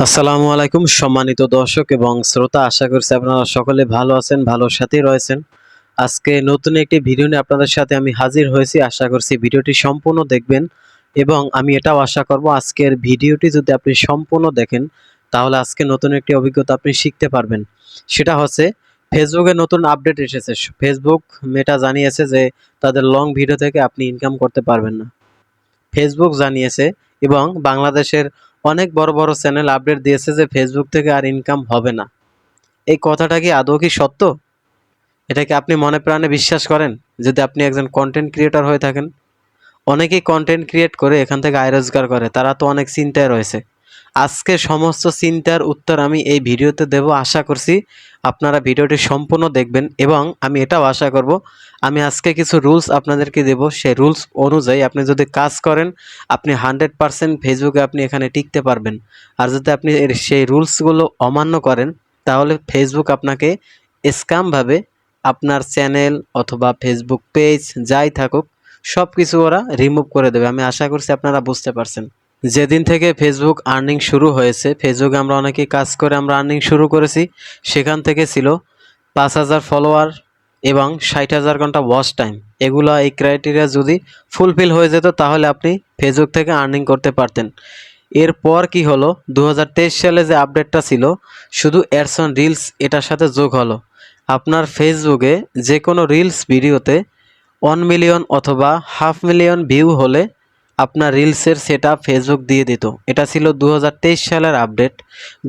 আসসালামু আলাইকুম সম্মানিত দর্শক এবং শ্রোতা, আশা করছি আপনারা সকলে ভালো আছেন, ভালোর সাথেই রয়েছেন। আজকে নতুন একটি ভিডিও নিয়ে আপনাদের সাথে আমি হাজির হয়েছি। আশা করছি ভিডিওটি সম্পূর্ণ দেখবেন এবং আমি এটাও আশা করব আজকের ভিডিওটি যদি আপনি সম্পূর্ণ দেখেন তাহলে আজকে নতুন একটি অভিজ্ঞতা আপনি শিখতে পারবেন। সেটা হচ্ছে ফেসবুকে নতুন আপডেট এসেছে। ফেসবুক মেটা জানিয়েছে যে তাদের লং ভিডিও থেকে আপনি ইনকাম করতে পারবেন না। ফেসবুক জানিয়েছে এবং বাংলাদেশের অনেক বড় বড় চ্যানেল আপডেট দিয়েছে যে ফেসবুক থেকে আর ইনকাম হবে না। এই কথাটা কি আদৌ কি সত্য? এটা কি আপনি মনে প্রাণে বিশ্বাস করেন? যদি আপনি একজন কন্টেন্ট ক্রিয়েটর হয়ে থাকেন, অনেকেই কন্টেন্ট ক্রিয়েট করে এখান থেকে আয় রোজগার করে, তারা তো অনেক চিন্তায় রয়েছে। আজকে সমস্ত চিন্তার উত্তর আমি এই ভিডিওতে দেব। আশা করছি আপনারা ভিডিওটি সম্পূর্ণ দেখবেন এবং আমি এটাও আশা করব আমি আজকে কিছু রুলস আপনাদেরকে দেব। সেই রুলস অনুযায়ী আপনি যদি কাজ করেন, আপনি 100% ফেসবুকে আপনি এখানে টিকতে পারবেন। আর যদি আপনি সেই রুলসগুলো অমান্য করেন তাহলে ফেসবুক আপনাকে স্ক্যামভাবে আপনার চ্যানেল অথবা ফেসবুক পেজ যাই থাকুক সব কিছু ওরা রিমুভ করে দেবে। আমি আশা করছি আপনারা বুঝতে পারছেন। যেদিন থেকে ফেসবুক আর্নিং শুরু হয়েছে, ফেসবুকে আমরা অনেকেই কাজ করে আমরা আর্নিং শুরু করেছি। সেখান থেকে ছিল 5,000 ফলোয়ার এবং 60,000 ঘন্টা ওয়াচ টাইম। এগুলো এই ক্রাইটেরিয়া যদি ফুলফিল হয়ে যেত তাহলে আপনি ফেসবুক থেকে আর্নিং করতে পারতেন। এরপর কি হলো, 2023 সালে যে আপডেটটা ছিল শুধু অ্যাডস অন রিলস এটার সাথে যোগ হলো। আপনার ফেসবুকে যে কোনো রিলস ভিডিওতে 1 মিলিয়ন অথবা 500,000 ভিউ হলে আপনার রিলসের সেটআপ ফেসবুক দিয়ে দিত। এটা ছিল 2023 সালের আপডেট।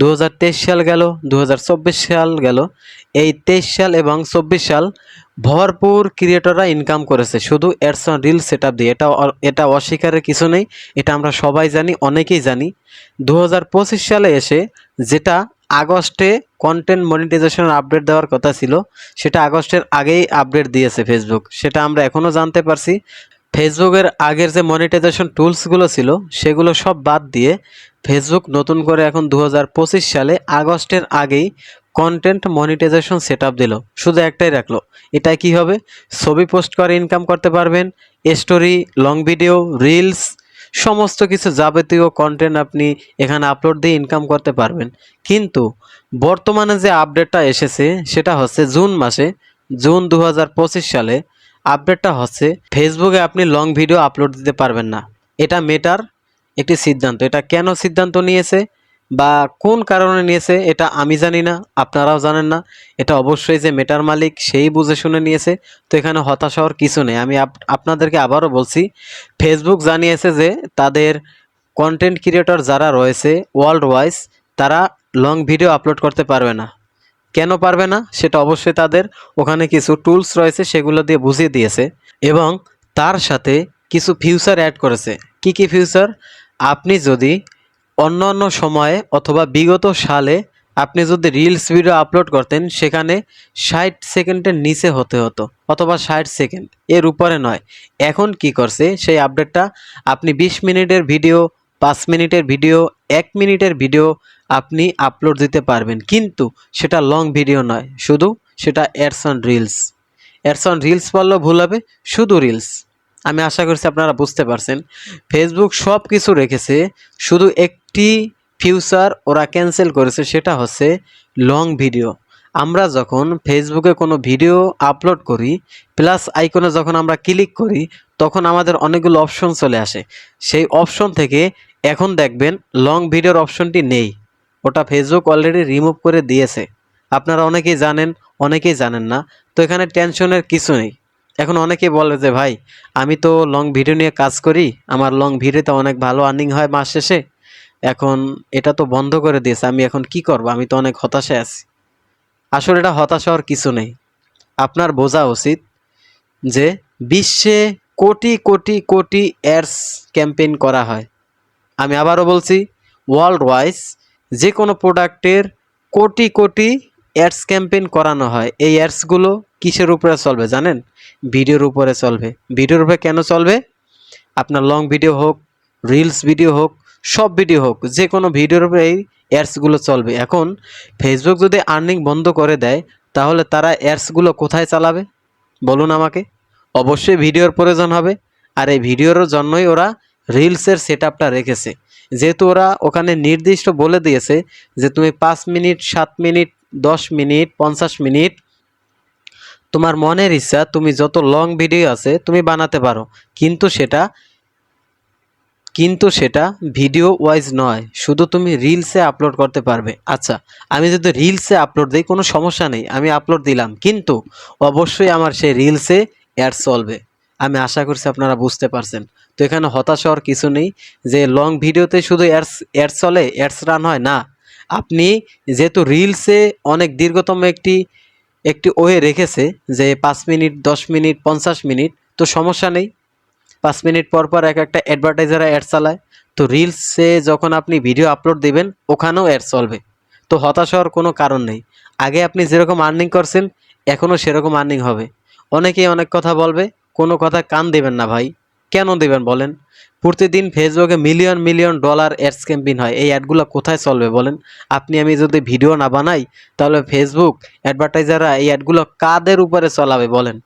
2023 সাল গেল, 2024 সাল গেল। এই 23 সাল এবং 24 সাল ভরপুর ক্রিয়েটররা ইনকাম করেছে শুধু অ্যাডস অন রিলস সেটআপ দিয়ে। এটা অস্বীকারের কিছু নেই, এটা আমরা সবাই জানি, অনেকেই জানি। 2025 সালে এসে যেটা আগস্টে কন্টেন্ট মনিটাইজেশনের আপডেট দেওয়ার কথা ছিল, সেটা আগস্টের আগেই আপডেট দিয়েছে ফেসবুক। সেটা আমরা এখনও জানতে পারছি। ফেসবুকের আগের যে মনিটাইজেশন টুলসগুলো ছিল সেগুলো সব বাদ দিয়ে ফেসবুক নতুন করে এখন 2025 সালে আগস্টের আগেই কন্টেন্ট মনিটাইজেশন সেটআপ দিল। শুধু একটাই রাখলো, এটা কি হবে, ছবি পোস্ট করে ইনকাম করতে পারবেন, স্টোরি, লং ভিডিও, রিলস, সমস্ত কিছু যাবতীয় কন্টেন্ট আপনি এখানে আপলোড দিয়ে ইনকাম করতে পারবেন। কিন্তু বর্তমানে যে আপডেটটা এসেছে সেটা হচ্ছে জুন মাসে, জুন 2025 সালে আপডেটটা হচ্ছে ফেসবুকে আপনি লং ভিডিও আপলোড দিতে পারবেন না। এটা মেটার একটি সিদ্ধান্ত। এটা কেন সিদ্ধান্ত নিয়েছে বা কোন কারণে নিয়েছে এটা আমি জানি না, আপনারাও জানেন না। এটা অবশ্যই যে মেটার মালিক সেই বুঝে শুনে নিয়েছে। তো এখানে হতাশ হওয়ার কিছু নেই। আমি আপনাদেরকে আবারও বলছি, ফেসবুক জানিয়েছে যে তাদের কন্টেন্ট ক্রিয়েটর যারা রয়েছে ওয়ার্ল্ড ওয়াইজ তারা লং ভিডিও আপলোড করতে পারবে না। কেন পারবে না সেটা অবশ্যই তাদের ওখানে কিছু টুলস রয়েছে সেগুলো দিয়ে বুঝিয়ে দিয়েছে এবং তার সাথে কিছু ফিউচার অ্যাড করেছে। কি কি ফিউচার? আপনি যদি অন্য অন্য সময়ে অথবা বিগত সালে আপনি যদি রিলস ভিডিও আপলোড করতেন সেখানে 60 সেকেন্ডের নিচে হতে হতো অথবা 60 সেকেন্ড এর উপরে নয়। এখন কি করছে সেই আপডেটটা, আপনি 20 মিনিটের ভিডিও, 5 মিনিটের ভিডিও, 1 মিনিটের ভিডিও আপনি আপলোড দিতে পারবেন, কিন্তু সেটা লং ভিডিও নয়, শুধু সেটা ads on reels. Ads on reels বললেও ভুল হবে, শুধু রিলস। আমি আশা করছি আপনারা বুঝতে পারছেন। ফেসবুক সব কিছু রেখেছে, শুধু একটি ফিউচার ওরা ক্যান্সেল করেছে, সেটা হচ্ছে লং ভিডিও। আমরা যখন ফেসবুকে কোনো ভিডিও আপলোড করি, প্লাস আইকনে যখন আমরা ক্লিক করি তখন আমাদের অনেকগুলো অপশন চলে আসে। সেই অপশন থেকে এখন দেখবেন লং ভিডিওর অপশনটি নেই, ওটা ফেসবুক অলরেডি রিমুভ করে দিয়েছে। আপনারা অনেকেই জানেন, অনেকেই জানেন না। তো এখানে টেনশনের কিছু নেই। এখন অনেকেই বলে যে ভাই আমি তো লং ভিডিও নিয়ে কাজ করি, আমার লং ভিডিওতে অনেক ভালো আর্নিং হয় মাস শেষে, এখন এটা তো বন্ধ করে দিয়েছে, আমি এখন কি করব, আমি তো অনেক হতাশায় আছি। আসলে এটা হতাশ হওয়ার কিছু নেই। আপনার বোঝা উচিত যে বিশ্বে কোটি কোটি কোটি অ্যাডস ক্যাম্পেইন করা হয়। আমি আবারও বলছি, ওয়ার্ল্ড ওয়াইজ যে কোনো প্রোডাক্টের কোটি কোটি অ্যাডস ক্যাম্পেইন করানো হয়। এই অ্যাডসগুলো কিসের উপরে চলবে জানেন? ভিডিওর উপরে চলবে। ভিডিওর উপরে কেন চলবে? আপনার লং ভিডিও হোক, রিলস ভিডিও হোক, সব ভিডিও হোক, যে কোনো ভিডিওর উপরে এই অ্যাডসগুলো চলবে। এখন ফেসবুক যদি আর্নিং বন্ধ করে দেয় তাহলে তারা অ্যাডসগুলো কোথায় চালাবে বলুন আমাকে? অবশ্যই ভিডিওর প্রয়োজন হবে, আর এই ভিডিওর জন্যই ওরা রিলসের সেটআপটা রেখেছে। যেহেতু ওরা ওখানে নির্দিষ্ট বলে দিয়েছে যে তুমি 5 মিনিট, 7 মিনিট, 10 মিনিট, 50 মিনিট তোমার মনের ইচ্ছা তুমি যত লং ভিডিও আছে তুমি বানাতে পারো, কিন্তু সেটা ভিডিও ওয়াইজ নয়, শুধু তুমি রিলসে আপলোড করতে পারবে। আচ্ছা, আমি যদি রিলসে আপলোড দিই কোনো সমস্যা নেই, আমি আপলোড দিলাম, কিন্তু অবশ্যই আমার সেই রিলসে অ্যাড চলবে। আমি আশা করছি আপনারা বুঝতে পারছেন। তো এখানে হতাশ হওয়ার কিছু নেই যে লং ভিডিওতে শুধু অ্যাডস চলে, অ্যাডস রান হয় না। আপনি যেহেতু রিলসে অনেক দীর্ঘতম একটি ওয়ে রেখেছে যে 5 মিনিট, 10 মিনিট, 50 মিনিট, তো সমস্যা নেই। 5 মিনিট পর পর একটা অ্যাডভার্টাইজার অ্যাড চালায়, তো রিলসে যখন আপনি ভিডিও আপলোড দিবেন ওখানেও অ্যাড চলবে। তো হতাশ হওয়ার কোনো কারণ নেই। আগে আপনি যেরকম আর্নিং করছেন এখনও সেরকম আর্নিং হবে। অনেকেই অনেক কথা বলবে, কোনো কথা কান দেবেন না ভাই। কেন দেবেন বলেন? প্রতিদিন ফেসবুকে million million dollar ads campaign হয়, এই অ্যাডগুলো কোথায় চলবে বলেন? আমি যদি ভিডিও না বানাই তাহলে ফেসবুক অ্যাডভার্টাইজাররা এই অ্যাডগুলো কাদের উপরে চালাবে বলেন?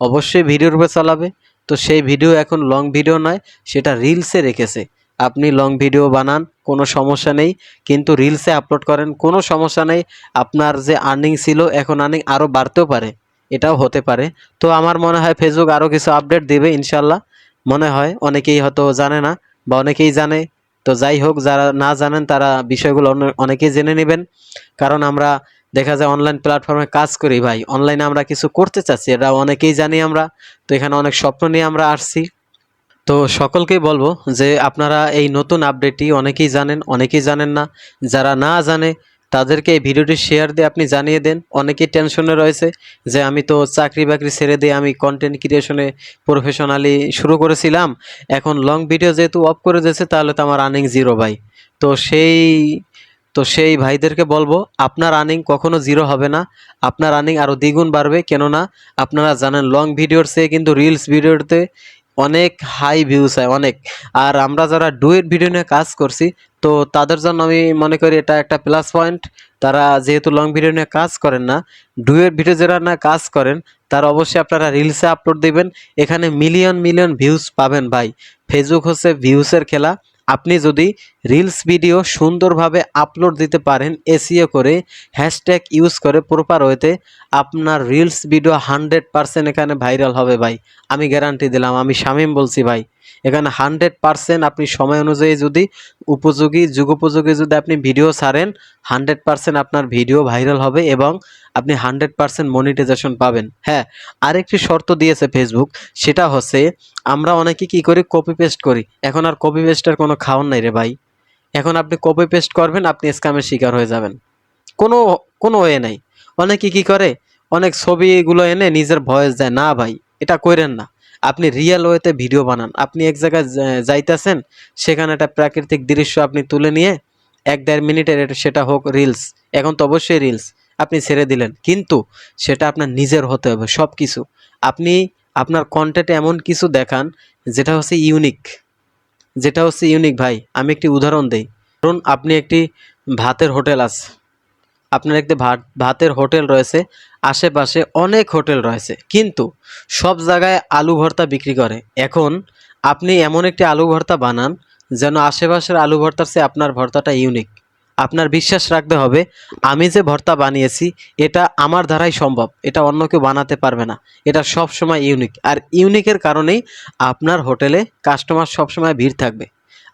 অবশ্যই ভিডিওর উপরে চালাবে। তো সেই ভিডিও এখন লং ভিডিও নয়, সেটা রিলসে রেখেছে। আপনি লং ভিডিও বানান, কোনো সমস্যা নেই, কিন্তু রিলসে আপলোড করেন, কোনো সমস্যা নেই। আপনার যে আর্নিং ছিল এখন আর্নিং আরও বাড়তেও পারে, এটাও হতে পারে। তো আমার মনে হয় ফেসবুক আরও কিছু আপডেট দেবে ইনশাল্লাহ। মনে হয় অনেকেই হয়তো জানে না বা অনেকেই জানে। তো যাই হোক, যারা না জানেন তারা বিষয়গুলো অনেকেই জেনে নেবেন। কারণ আমরা দেখা যায় অনলাইন প্ল্যাটফর্মে কাজ করি ভাই, অনলাইনে আমরা কিছু করতে চাচ্ছি, এটা অনেকেই জানি আমরা। তো এখানে অনেক স্বপ্ন নিয়ে আমরা আসছি। তো সকলকেই বলবো যে আপনারা এই নতুন আপডেটটি অনেকেই জানেন, অনেকেই জানেন না। যারা না জানে তাদেরকে এই ভিডিওটি শেয়ার দিয়ে আপনি জানিয়ে দেন। অনেকেই টেনশনে রয়েছে যে আমি তো চাকরি বাকরি ছেড়ে দিয়ে আমি কন্টেন্ট ক্রিয়েশনে প্রফেশনালি শুরু করেছিলাম, এখন লং ভিডিও যেহেতু অফ করে দিয়েছে তাহলে তো আমার আর্নিং জিরো ভাই। তো সেই ভাইদেরকে বলবো আপনার আর্নিং কখনো জিরো হবে না, আপনার আর্নিং আরও দ্বিগুণ বাড়বে। কেননা আপনারা জানেন লং ভিডিওর চেয়ে কিন্তু রিলস ভিডিওতে অনেক হাই ভিউজ হয়, অনেক। আর আমরা যারা ডুয়েট ভিডিও নিয়ে কাজ করছি, তো তাদের জন্য আমি মনে করি এটা একটা প্লাস পয়েন্ট। তারা যেহেতু লং ভিডিও নিয়ে কাজ করেন না, ডুয়েট ভিডিও যারা না কাজ করেন, তারা অবশ্যই আপনারা রিলসে আপলোড দিবেন, এখানে মিলিয়ন মিলিয়ন ভিউজ পাবেন ভাই। ফেসবুক হচ্ছে ভিউসের খেলা। আপনি যদি রিলস ভিডিও সুন্দরভাবে আপলোড দিতে পারেন এসইও করে, হ্যাশট্যাগ ইউজ করে প্রপার ওয়েতে, আপনার রিলস ভিডিও 100% এখানে ভাইরাল হবে ভাই। আমি গ্যারান্টি দিলাম, আমি শামীম বলছি ভাই। এখানে 100% আপনি সময় অনুযায়ী যদি যুগোপযোগী যদি আপনি ভিডিও ছাড়েন, 100% আপনার ভিডিও ভাইরাল হবে এবং আপনি 100% মনিটাইজেশন পাবেন। হ্যাঁ, আরেকটি শর্ত দিয়েছে ফেসবুক, সেটা হচ্ছে আমরা অনেকে কি করি, কপি পেস্ট করি। এখন আর কপি পেস্টের কোনো খাওয়ান নাই রে ভাই। এখন আপনি কপি পেস্ট করবেন, আপনি স্ক্যামের শিকার হয়ে যাবেন। কোনো কোনো ওয়ে নাই। অনেকে কি করে, অনেক ছবিগুলো এনে নিজের ভয়েস দেয়। না ভাই, এটা কইরেন না। আপনি রিয়েল ওয়েতে ভিডিও বানান। আপনি এক জায়গায় যাইতেছেন, সেখানে একটা প্রাকৃতিক দৃশ্য আপনি তুলে নিয়ে 1-1.5 মিনিটের সেটা হোক রিলস, এখন তো অবশ্যই রিলস আপনি ছেড়ে দিলেন, কিন্তু সেটা আপনার নিজের হতে হবে সব কিছু। আপনি আপনার কন্টেন্টে এমন কিছু দেখান যেটা হচ্ছে ইউনিক ভাই। আমি একটি উদাহরণ দেই। ধরুন আপনি একটি ভাতের হোটেল আছে, আপনার একটি ভাতের হোটেল রয়েছে, আশেপাশে অনেক হোটেল রয়েছে, কিন্তু সব জায়গায় আলু ভর্তা বিক্রি করে। এখন আপনি এমন একটি আলু ভর্তা বানান যেন আশেপাশের আলু ভর্তার চেয়ে আপনার ভর্তাটা ইউনিক। আপনার বিশ্বাস রাখতে হবে, আমি যে ভর্তা বানিয়েছি এটা আমার দ্বারাই সম্ভব, এটা অন্য কেউ বানাতে পারবে না। এটা সব সময় ইউনিক, আর ইউনিকের কারণেই আপনার হোটেলে কাস্টমার সবসময় ভিড় থাকবে।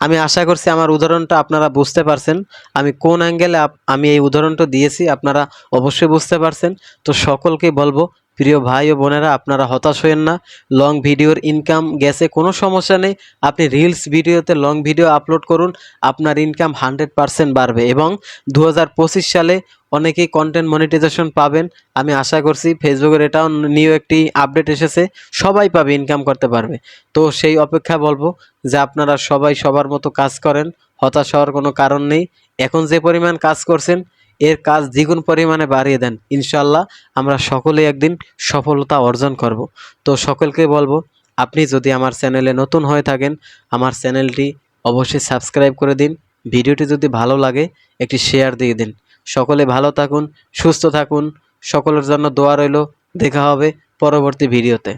আমি আশা করছি আমার উদাহরণটা আপনারা বুঝতে পারছেন। আমি কোন অ্যাঙ্গেলে আমি এই উদাহরণটা দিয়েছি আপনারা অবশ্যই বুঝতে পারছেন। তো সকলকে বলবো, প্রিয় ভাই ও বোনেরা, আপনারা হতাশ হয়েন না। লং ভিডিওর ইনকাম গেছে, কোনো সমস্যা নেই। আপনি রিলস ভিডিওতে লং ভিডিও আপলোড করুন, আপনার ইনকাম 100% বাড়বে এবং 2025 সালে অনেকেই কন্টেন্ট মনিটাইজেশন পাবেন। আমি আশা করছি ফেসবুকের এটাও নিউ একটি আপডেট এসেছে, সবাই পাবে, ইনকাম করতে পারবে। তো সেই অপেক্ষা বলবো যে আপনারা সবাই সবার মতো কাজ করেন, হতাশ হওয়ার কোনো কারণ নেই। এখন যে পরিমাণ কাজ করছেন এর কাজ দ্বিগুণ পরিমাণে বাড়িয়ে দেন, ইনশাল্লাহ আমরা সকলেই একদিন সফলতা অর্জন করব। তো সকলকে বলবো, আপনি যদি আমার চ্যানেলে নতুন হয়ে থাকেন, আমার চ্যানেলটি অবশ্যই সাবস্ক্রাইব করে দিন। ভিডিওটি যদি ভালো লাগে একটি শেয়ার দিয়ে দিন। সকলে ভালো থাকুন, সুস্থ থাকুন, সকলের জন্য দোয়া রইল। দেখা হবে পরবর্তী ভিডিওতে।